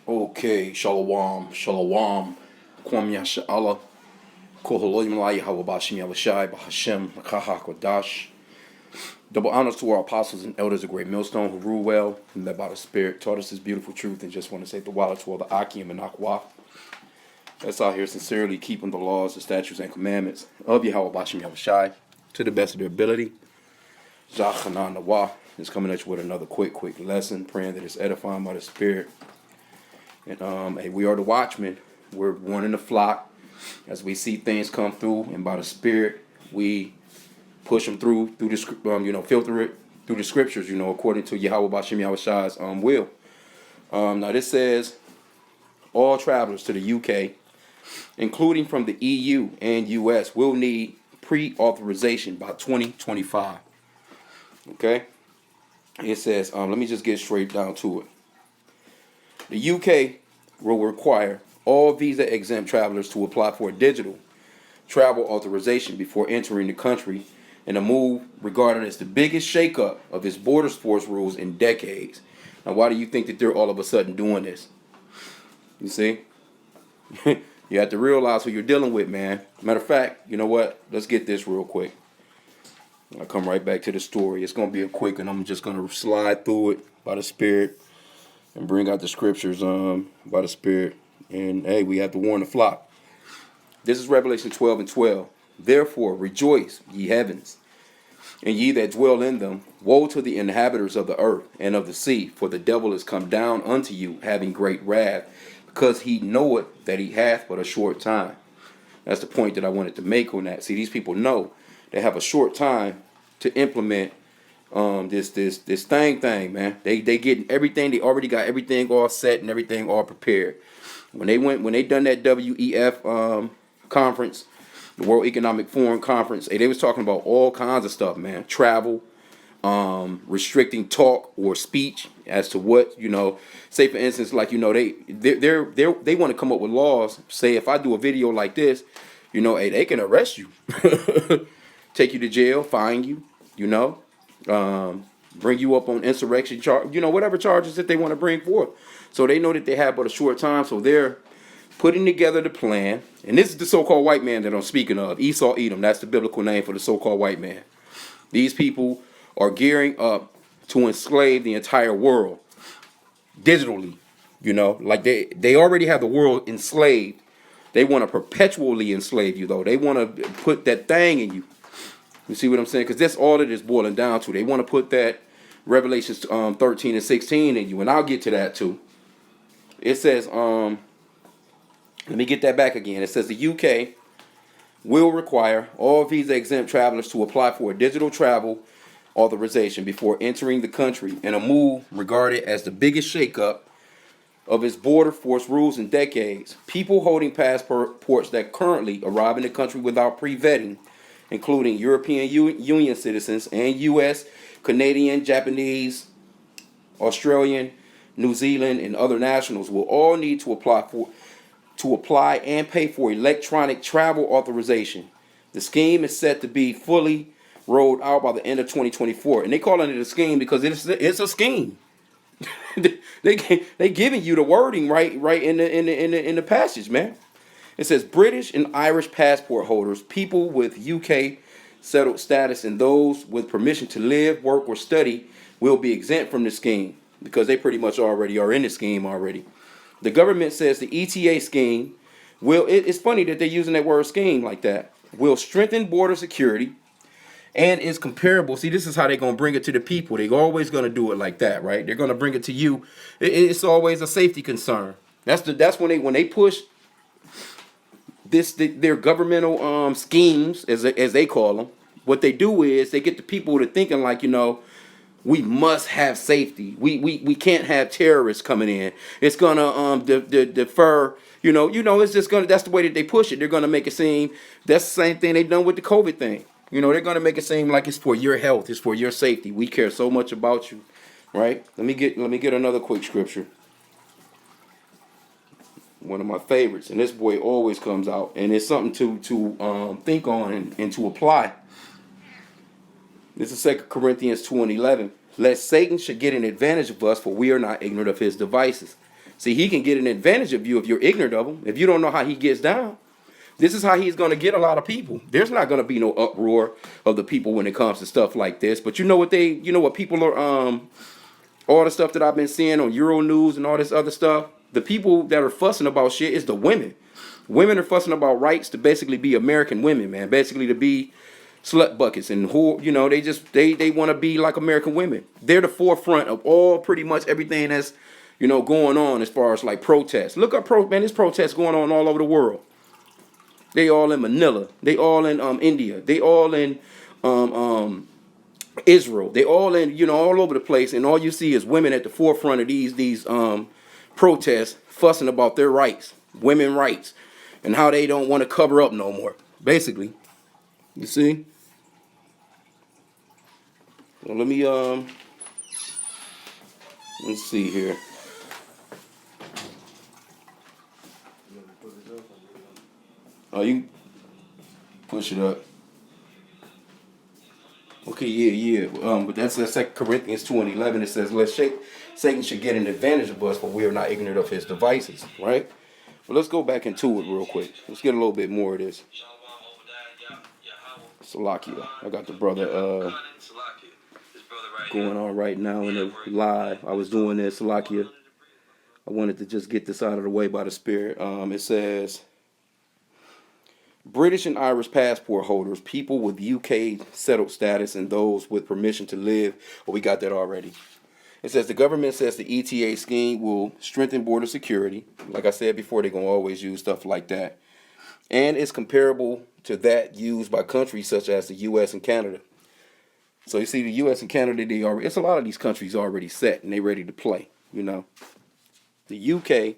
Okay, shalom, shalom, kwam yasha'Allah, koholoyim lai hawabashim yavashai, bahashem, makaha kodash. Double honors to our apostles and elders of Great Millstone who rule well and led by the Spirit, taught us this beautiful truth, and just want to say the wallet to all the H.I.M and Akwa. That's out here sincerely keeping the laws, the statutes, and commandments of Yahweh Bashim Yavashai to the best of their ability. Zachanan Nawa is coming at you with another quick lesson, praying that it's edifying by the Spirit. And hey, we are the watchmen. We're warning the flock as we see things come through, and by the Spirit, we push them through the filter it through the scriptures, according to Yahweh Bashim Yahushai's will. Now this says all travelers to the UK, including from the EU and US, will need pre-authorization by 2025. Okay? It says, let me just get straight down to it. The UK will require all visa-exempt travelers to apply for a digital travel authorization before entering the country, in a move regarded as the biggest shakeup of its border force rules in decades. Now, why do you think that they're all of a sudden doing this? You see? You have to realize who you're dealing with, man. Matter of fact, you know what? Let's get this real quick. I'll come right back to the story. It's going to be a quick, and I'm just going to slide through it by the Spirit and bring out the scriptures by the Spirit. And, hey, we have to warn the flock. This is Revelation 12:12. Therefore, rejoice, ye heavens, and ye that dwell in them. Woe to the inhabitants of the earth and of the sea, for the devil is come down unto you, having great wrath, because he knoweth that he hath but a short time. That's the point that I wanted to make on that. See, these people know they have a short time to implement this thing, man. They getting everything. They already got everything all set and everything all prepared. When they done that WEF conference, the World Economic Forum Conference, they was talking about all kinds of stuff, man. Travel, restricting talk or speech as to what, say for instance, like, they want to come up with laws. Say if I do a video like this, hey, they can arrest you, take you to jail, fine you, bring you up on insurrection charge, whatever charges that they want to bring forth. So they know that they have but a short time, so they're putting together the plan. And this is the so-called white man that I'm speaking of. Esau Edom, that's the biblical name for the so-called white man. These people are gearing up to enslave the entire world digitally. Like they already have the world enslaved. They want to perpetually enslave you, though. They want to put that thing in you. You see what I'm saying? Because that's all it is boiling down to. They want to put that Revelations 13 and 16 in you. And I'll get to that too. It says, let me get that back again. It says the UK will require all visa-exempt travelers to apply for a digital travel authorization before entering the country, in a move regarded as the biggest shakeup of its border force rules in decades. People holding passports that currently arrive in the country without pre-vetting, including European Union citizens and U.S., Canadian, Japanese, Australian, New Zealand, and other nationals, will all need to apply and pay for electronic travel authorization. The scheme is set to be fully rolled out by the end of 2024, and they calling it a scheme because it's a scheme. they giving you the wording right in the passage, man. It says British and Irish passport holders, people with UK settled status, and those with permission to live, work, or study will be exempt from the scheme because they pretty much already are in the scheme already. The government says the ETA scheme will, it's funny that they're using that word scheme like that, will strengthen border security and is comparable. See, this is how they're going to bring it to the people. They're always going to do it like that, right? They're going to bring it to you. It's always a safety concern. That's when they push their governmental schemes, as they call them. What they do is they get the people to thinking like, we must have safety. We can't have terrorists coming in. It's gonna defer. It's just gonna. That's the way that they push it. They're gonna make it seem that's the same thing they done with the COVID thing. They're gonna make it seem like it's for your health. It's for your safety. We care so much about you, right? Let me get another quick scripture. One of my favorites, and this boy always comes out, and it's something to think on and to apply. This is 2 Corinthians 2:11. Lest Satan should get an advantage of us, for we are not ignorant of his devices. See, he can get an advantage of you if you're ignorant of him. If you don't know how he gets down, this is how he's going to get a lot of people. There's not going to be no uproar of the people when it comes to stuff like this. But you know what people are, all the stuff that I've been seeing on Euro News and all this other stuff. The people that are fussing about shit is the women. Women are fussing about rights to basically be American women, man. Basically to be slut buckets and who, they want to be like American women. They're the forefront of all pretty much everything that's going on as far as like protests. Look up man. There's protests going on all over the world. They all in Manila. They all in India. They all in Israel. They all in all over the place. And all you see is women at the forefront of these protests, fussing about their rights, women rights, and how they don't want to cover up no more. Basically, you see. Well, let's see here. Oh, you push it up. Okay, yeah. But that's 2 Corinthians 2:11. It says, Satan should get an advantage of us, for we are not ignorant of his devices, right? But let's go back into it real quick. Let's get a little bit more of this. Salakia. I got the brother going on right now in the live. I was doing this, Salakia. I wanted to just get this out of the way by the Spirit. It says, British and Irish passport holders, people with UK settled status, and those with permission to live. Oh, we got that already. It says the government says the ETA scheme will strengthen border security. Like I said before, they're going to always use stuff like that. And it's comparable to that used by countries such as the U.S. and Canada. So you see, the U.S. and Canada, it's a lot of these countries already set and they're ready to play, The UK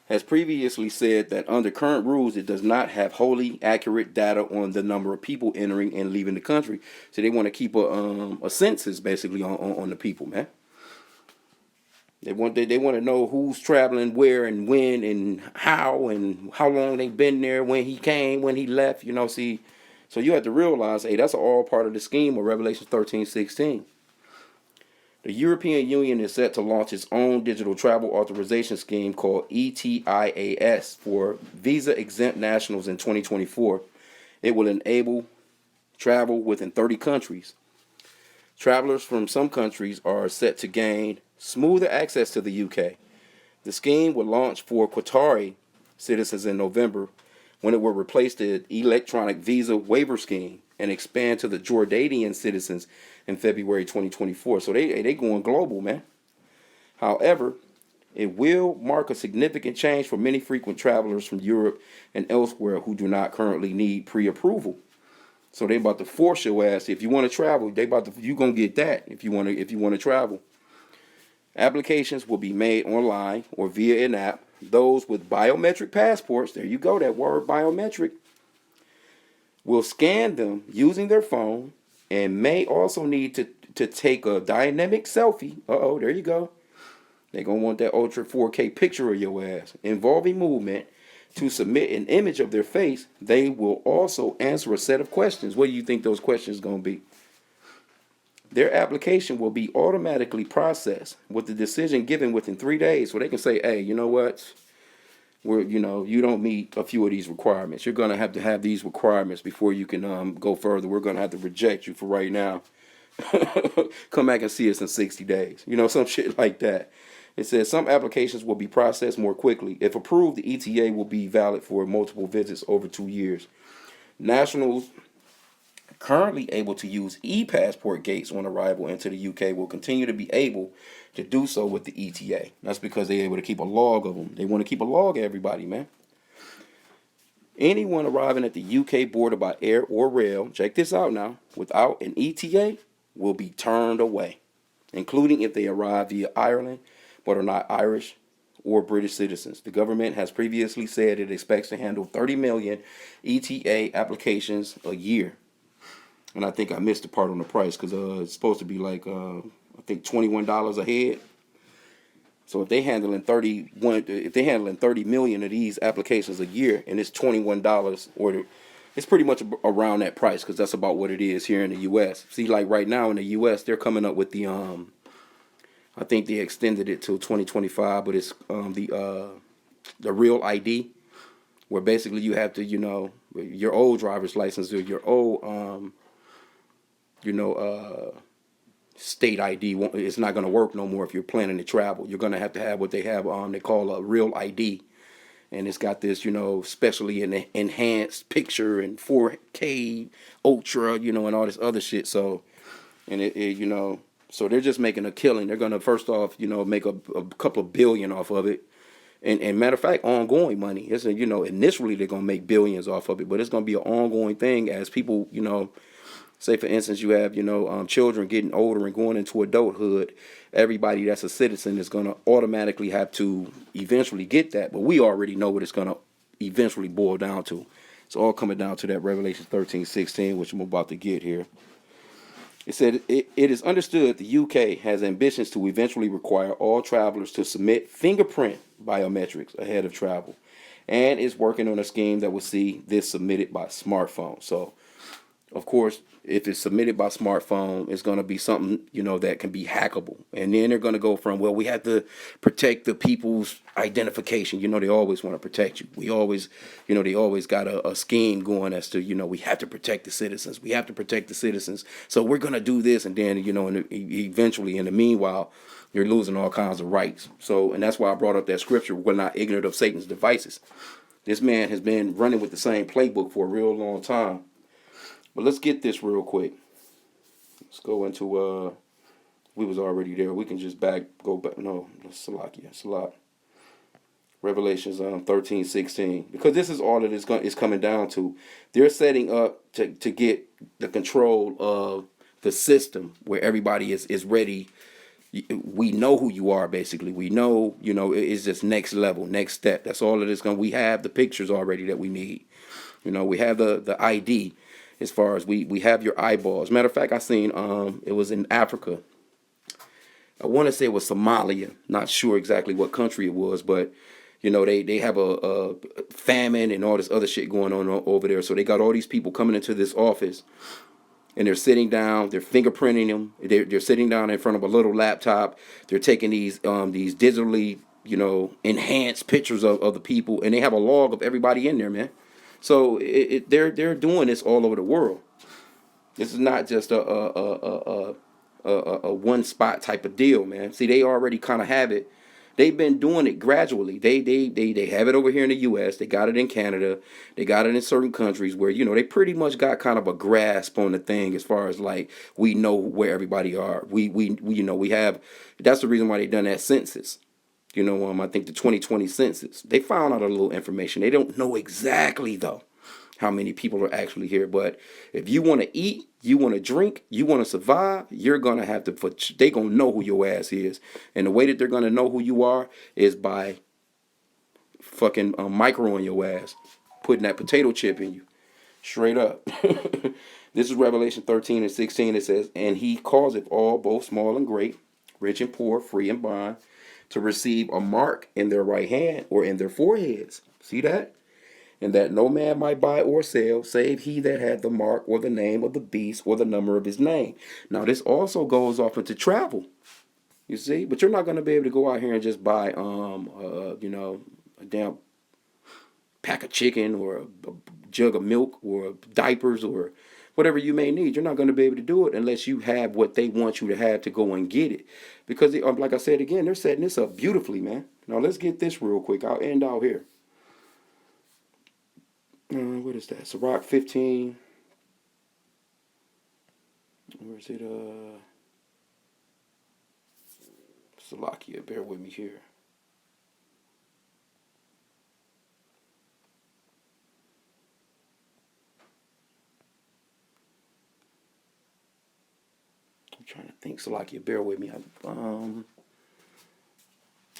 has previously said that under current rules, it does not have wholly accurate data on the number of people entering and leaving the country. So they want to keep a census basically on the people, man. They want to know who's traveling where and when and how long they've been there, when he came, when he left. See, so you have to realize, hey, that's all part of the scheme of Revelation 13:16. The European Union is set to launch its own digital travel authorization scheme called ETIAS for visa-exempt nationals in 2024. It will enable travel within 30 countries. Travelers from some countries are set to gain smoother access to the UK. The scheme will launch for Qatari citizens in November, when it will replace the electronic visa waiver scheme and expand to the Jordanian citizens in February 2024. So they going global, man. However, it will mark a significant change for many frequent travelers from Europe and elsewhere who do not currently need pre-approval. So they about to force your ass. If you want to travel, you gonna get that if you want to travel. Applications will be made online or via an app. Those with biometric passports, there you go, that word biometric, will scan them using their phone and may also need to take a dynamic selfie. There you go. They're going to want that ultra 4K picture of your ass involving movement to submit an image of their face. They will also answer a set of questions. What do you think those questions are going to be? Their application will be automatically processed with the decision given within 3 days. So they can say, hey, you know what? You don't meet a few of these requirements. You're going to have these requirements before you can go further. We're going to have to reject you for right now. Come back and see us in 60 days. Some shit like that. It says some applications will be processed more quickly. If approved, the ETA will be valid for multiple visits over 2 years. Nationals currently able to use e-passport gates on arrival into the UK will continue to be able to do so with the ETA. That's because they're able to keep a log of them. They want to keep a log of everybody, man. Anyone arriving at the UK border by air or rail, check this out now, without an ETA will be turned away, including if they arrive via Ireland but are not Irish or British citizens. The government has previously said it expects to handle 30 million ETA applications a year. And I think I missed the part on the price because it's supposed to be like I think $21 a head. So if they're handling 30 million of these applications a year, and it's $21, it's pretty much around that price because that's about what it is here in the U.S. See, like right now in the U.S., they're coming up with the I think they extended it to 2025, but it's the real ID, where basically you have to, your old driver's license or your old, you know, state ID. It's not going to work no more if you're planning to travel. You're going to have what they have they call a real ID, and it's got this, specially enhanced picture and 4K ultra, and all this other shit. So, and so they're just making a killing. They're gonna first off, make a couple of billion off of it. And matter of fact, ongoing money. It's initially they're gonna make billions off of it, but it's gonna be an ongoing thing as people, say for instance, you have children getting older and going into adulthood. Everybody that's a citizen is gonna automatically have to eventually get that, but we already know what it's gonna eventually boil down to. It's all coming down to that Revelation 13:16, which I'm about to get here. It said it is understood the UK has ambitions to eventually require all travelers to submit fingerprint biometrics ahead of travel, and is working on a scheme that will see this submitted by smartphone. So of course, if it's submitted by smartphone, it's going to be something, that can be hackable. And then they're going to go from, well, we have to protect the people's identification. They always want to protect you. We always, they always got a scheme going as to, we have to protect the citizens. We have to protect the citizens. So we're going to do this. And then, eventually, in the meanwhile, you're losing all kinds of rights. So, and that's why I brought up that scripture, we're not ignorant of Satan's devices. This man has been running with the same playbook for a real long time. But let's get this real quick. Let's go into we was already there. We can just go back. No, Salakia. It's a lot. Revelations 13:16. Because this is all that is coming down to. They're setting up to get the control of the system where everybody is ready. We know who you are, basically. We know, it's just next level, next step. That's all it is going. We have the pictures already that we need. We have the ID. As far as we have your eyeballs. Matter of fact, I seen it was in Africa. I want to say it was Somalia. Not sure exactly what country it was, but they have a famine and all this other shit going on over there. So they got all these people coming into this office, and they're sitting down. They're fingerprinting them. They're sitting down in front of a little laptop. They're taking these digitally enhanced pictures of the people, and they have a log of everybody in there, man. So they're doing this all over the world. This is not just a one spot type of deal, man. See, they already kind of have it. They've been doing it gradually. They have it over here in the U.S. They got it in Canada. They got it in certain countries where they pretty much got kind of a grasp on the thing as far as like we know where everybody are. We have. That's the reason why they done that census. I think the 2020 census, they found out a little information. They don't know exactly, though, how many people are actually here. But if you want to eat, you want to drink, you want to survive, you're going to have to, they're going to know who your ass is. And the way that they're going to know who you are is by fucking microing your ass, putting that potato chip in you. Straight up. This is Revelation 13:16. It says, and he causeth all, both small and great, rich and poor, free and bond, to receive a mark in their right hand or in their foreheads. See that? And that no man might buy or sell, save he that had the mark or the name of the beast or the number of his name. Now, this also goes off into travel. You see? But you're not going to be able to go out here and just buy, a damn pack of chicken or a jug of milk or diapers or whatever you may need. You're not going to be able to do it unless you have what they want you to have to go and get it. Because, like I said again, they're setting this up beautifully, man. Now, let's get this real quick. I'll end out here. What is that? Sirach 15. Where is it? Salakia, bear with me here. I'm trying to think. Salakia, bear with me.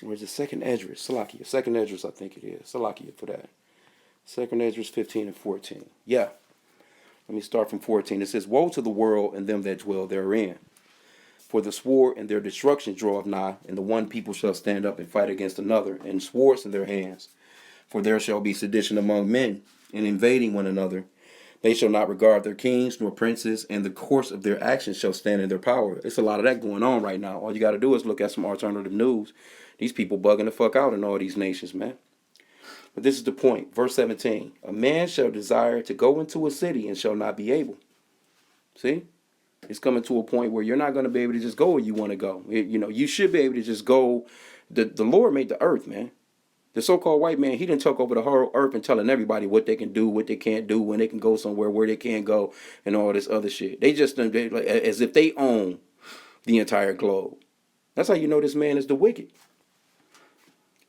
Where's the second Esdras? Salakia. Second Esdras, I think it is. Salakia for that. Second Esdras 15 and 14. Yeah. Let me start from 14. It says, woe to the world and them that dwell therein. For the sword and their destruction draweth nigh, and the one people shall stand up and fight against another, and swords in their hands. For there shall be sedition among men, and invading one another. They shall not regard their kings nor princes, and the course of their actions shall stand in their power. It's a lot of that going on right now. All you got to do is look at some alternative news. These people bugging the fuck out in all these nations, man. But this is the point. Verse 17. A man shall desire to go into a city and shall not be able. See? It's coming to a point where you're not going to be able to just go where you want to go. You should be able to just go. The Lord made the earth, man. The so-called white man, he didn't took over the whole earth and telling everybody what they can do, what they can't do, when they can go somewhere, where they can't go, and all this other shit. They just as if they own the entire globe. That's how you know this man is the wicked.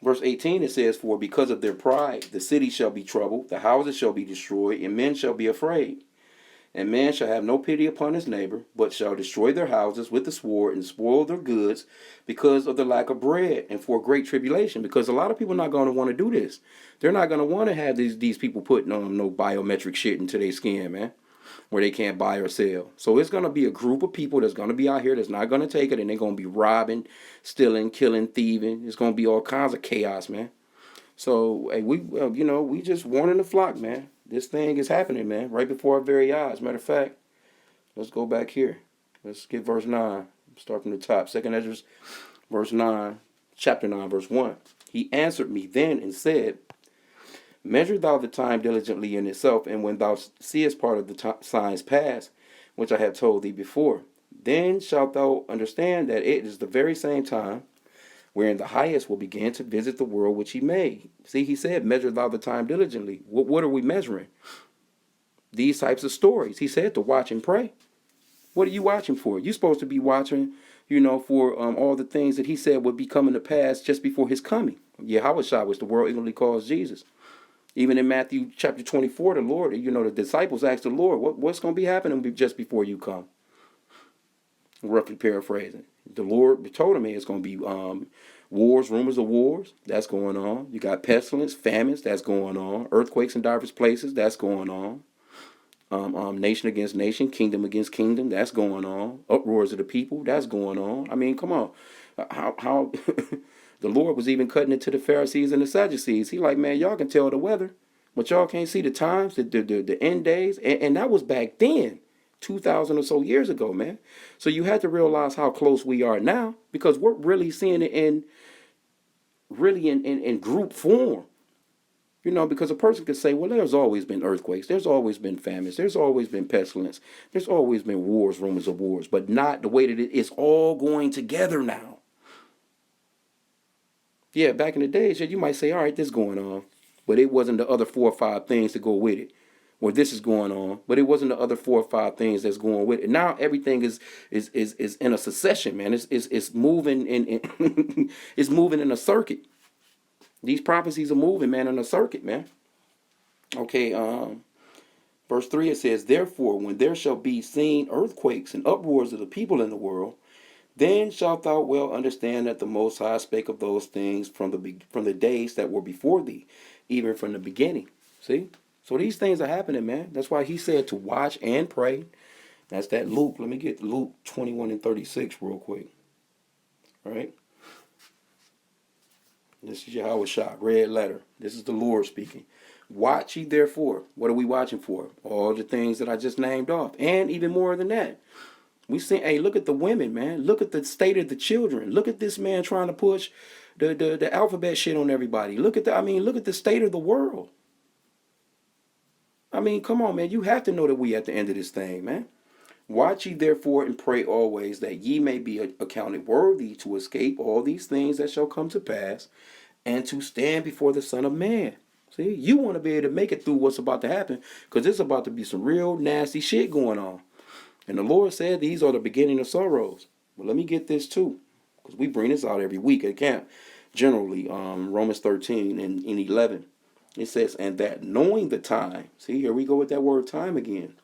Verse 18, it says, for because of their pride, the city shall be troubled, the houses shall be destroyed, and men shall be afraid. And man shall have no pity upon his neighbor, but shall destroy their houses with the sword and spoil their goods because of the lack of bread and for great tribulation. Because a lot of people are not going to want to do this. They're not going to want to have these people putting on no biometric shit into their skin, man, where they can't buy or sell. So it's going to be a group of people that's going to be out here that's not going to take it, and they're going to be robbing, stealing, killing, thieving. It's going to be all kinds of chaos, man. So hey, we just warning the flock, man. This thing is happening, man, right before our very eyes. Matter of fact, let's go back here. Let's get verse 9. Start from the top. 2 Ezra, verse 9, chapter 9, verse 1. He answered me then and said, measure thou the time diligently in itself, and when thou seest part of the signs pass, which I have told thee before, then shalt thou understand that it is the very same time wherein the highest will begin to visit the world which he made. See, he said, measure thou the time diligently. What are we measuring? These types of stories. He said to watch and pray. What are you watching for? You're supposed to be watching, for all the things that he said would be coming to pass just before his coming. Yahweh was the world ignorantly calls Jesus. Even in Matthew chapter 24, the Lord, the disciples asked the Lord, what's going to be happening just before you come? Roughly paraphrasing. The Lord told him it's going to be wars, rumors of wars. That's going on. You got pestilence, famines. That's going on. Earthquakes in diverse places. That's going on. Nation against nation, kingdom against kingdom. That's going on. Uproars of the people. That's going on. I mean, come on. How the Lord was even cutting it to the Pharisees and the Sadducees. He like, man, y'all can tell the weather, but y'all can't see the times, the end days, and that was back then. 2,000 or so years ago, man. So you had to realize how close we are now, because we're really seeing it in group form. Because a person could say, well, there's always been earthquakes, there's always been famines, there's always been pestilence, there's always been wars, rumors of wars, but not the way that it's all going together now. Yeah, back in the days, you might say, all right, this is going on, but it wasn't the other 4 or 5 things to go with it. Or this is going on, but it wasn't the other 4 or 5 things that's going with it. Now everything is in a succession, man. It's moving in it's moving in a circuit. These prophecies are moving, man, in a circuit, man. Okay, verse 3, it says, therefore, when there shall be seen earthquakes and uproars of the people in the world, then shalt thou well understand that the Most High spake of those things from the days that were before thee, even from the beginning. See? So these things are happening, man. That's why he said to watch and pray. That's that Luke. Let me get Luke 21 and 36 real quick. All right? This is Yahweh Shah, red letter. This is the Lord speaking. Watch ye therefore. What are we watching for? All the things that I just named off. And even more than that. We see, hey, look at the women, man. Look at the state of the children. Look at this man trying to push the alphabet shit on everybody. Look at the state of the world. I mean, come on, man. You have to know that we at the end of this thing, man. Watch ye therefore and pray always, that ye may be accounted worthy to escape all these things that shall come to pass, and to stand before the Son of Man. See, you want to be able to make it through what's about to happen, because there's about to be some real nasty shit going on. And the Lord said these are the beginning of sorrows. But let me get this too, because we bring this out every week at camp. Generally, Romans 13 and 11. It says, and that knowing the time, see, here we go with that word time again,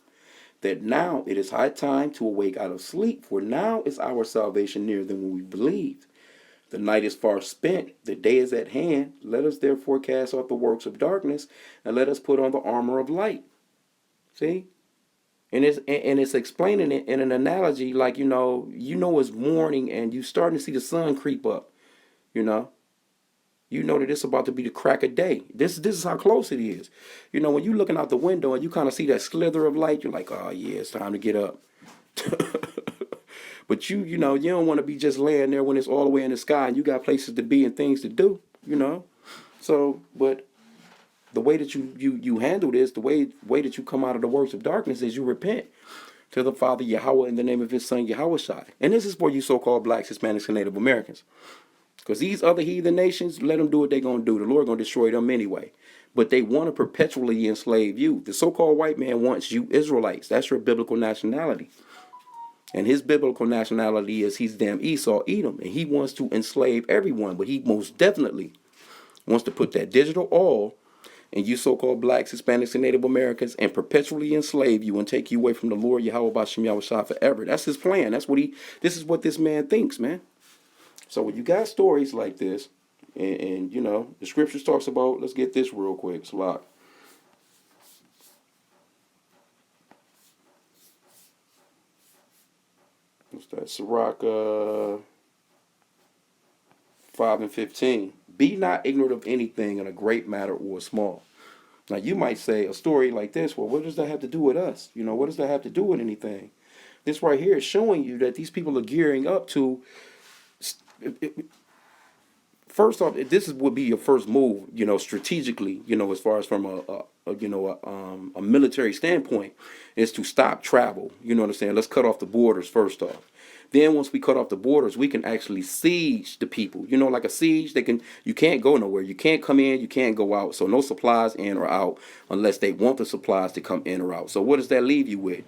that now it is high time to awake out of sleep, for now is our salvation nearer than when we believed. The night is far spent, the day is at hand. Let us therefore cast off the works of darkness, and let us put on the armor of light. See? And it's explaining it in an analogy like, it's morning and you starting to see the sun creep up, You know that it's about to be the crack of day. This is how close it is. You know, when you looking out the window and you kind of see that slither of light, you're like, oh yeah, it's time to get up. But you know, you don't want to be just laying there when it's all the way in the sky and you got places to be and things to do, you know. So, but the way that you handle this, the way that you come out of the works of darkness is you repent to the Father Yahweh in the name of his son Yahweh Shai. And this is for you so-called blacks, Hispanics, and Native Americans. Because these other heathen nations, let them do what they're going to do. The Lord going to destroy them anyway. But they want to perpetually enslave you. The so-called white man wants you Israelites. That's your biblical nationality. And his biblical nationality is he's damn Esau, Edom. And he wants to enslave everyone. But he most definitely wants to put that digital oil in you so-called blacks, Hispanics, and Native Americans and perpetually enslave you and take you away from the Lord Yahweh Bashem Yahweh Shai forever. That's his plan. This is what this man thinks, man. So when you got stories like this, and you know, the scriptures talks about, let's get this real quick, Salak. What's that? Sirach 5 and 15. Be not ignorant of anything in a great matter or a small. Now you might say a story like this, well, what does that have to do with us? You know, what does that have to do with anything? This right here is showing you that these people are gearing up to. First off, would be your first move, you know, strategically, you know, as far as from a military standpoint, is to stop travel. You know what I'm saying? Let's cut off the borders first off. Then once we cut off the borders, we can actually siege the people. You know, like a siege, you can't go nowhere. You can't come in, you can't go out. So no supplies in or out unless they want the supplies to come in or out. So what does that leave you with?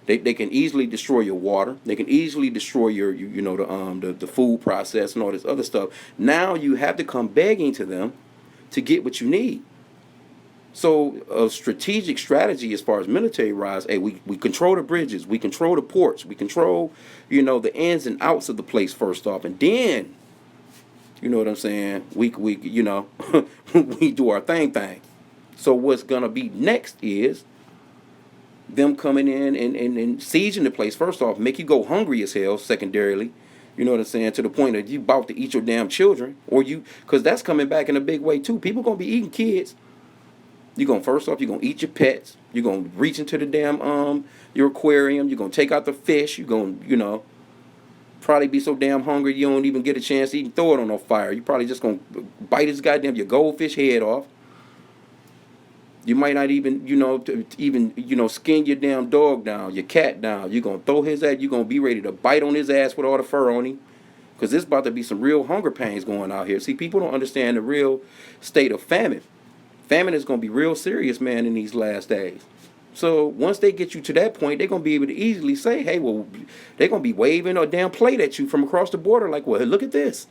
They can easily destroy your water. They can easily destroy your the food process and all this other stuff. Now you have to come begging to them to get what you need. So a strategic strategy as far as military rise, hey, we control the bridges, we control the ports, we control, you know, the ins and outs of the place first off, and then, you know what I'm saying, we you know, we do our thing. So what's gonna be next is them coming in and sieging the place first off, make you go hungry as hell secondarily, you know what I'm saying, to the point that you about to eat your damn children, or because that's coming back in a big way too. People gonna be eating kids. You're going to, first off, you're going to eat your pets. You're going to reach into the damn, your aquarium. You're going to take out the fish. You're going to, you know, probably be so damn hungry you don't even get a chance to even throw it on no fire. You probably just going to bite your goldfish head off. You might not even, you know, skin your damn dog down, your cat down. You're going to throw his ass. You're going to be ready to bite on his ass with all the fur on him. Because there's about to be some real hunger pains going out here. See, people don't understand the real state of famine. Famine is going to be real serious, man, in these last days. So once they get you to that point, they're going to be able to easily say, hey, well, they're going to be waving a damn plate at you from across the border like, well, look at this.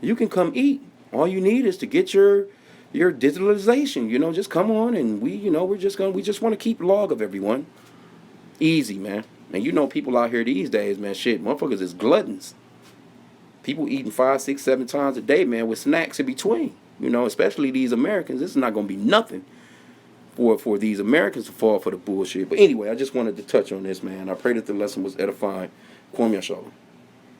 You can come eat. All you need is to get your digitalization, you know, just come on and we just want to keep log of everyone. Easy, man. And you know people out here these days, man, shit, motherfuckers is gluttons. People eating 5, 6, 7 times a day, man, with snacks in between. You know, especially these Americans. This is not going to be nothing for these Americans to fall for the bullshit. But anyway, I just wanted to touch on this, man. I pray that the lesson was edifying. Kwame Yashala.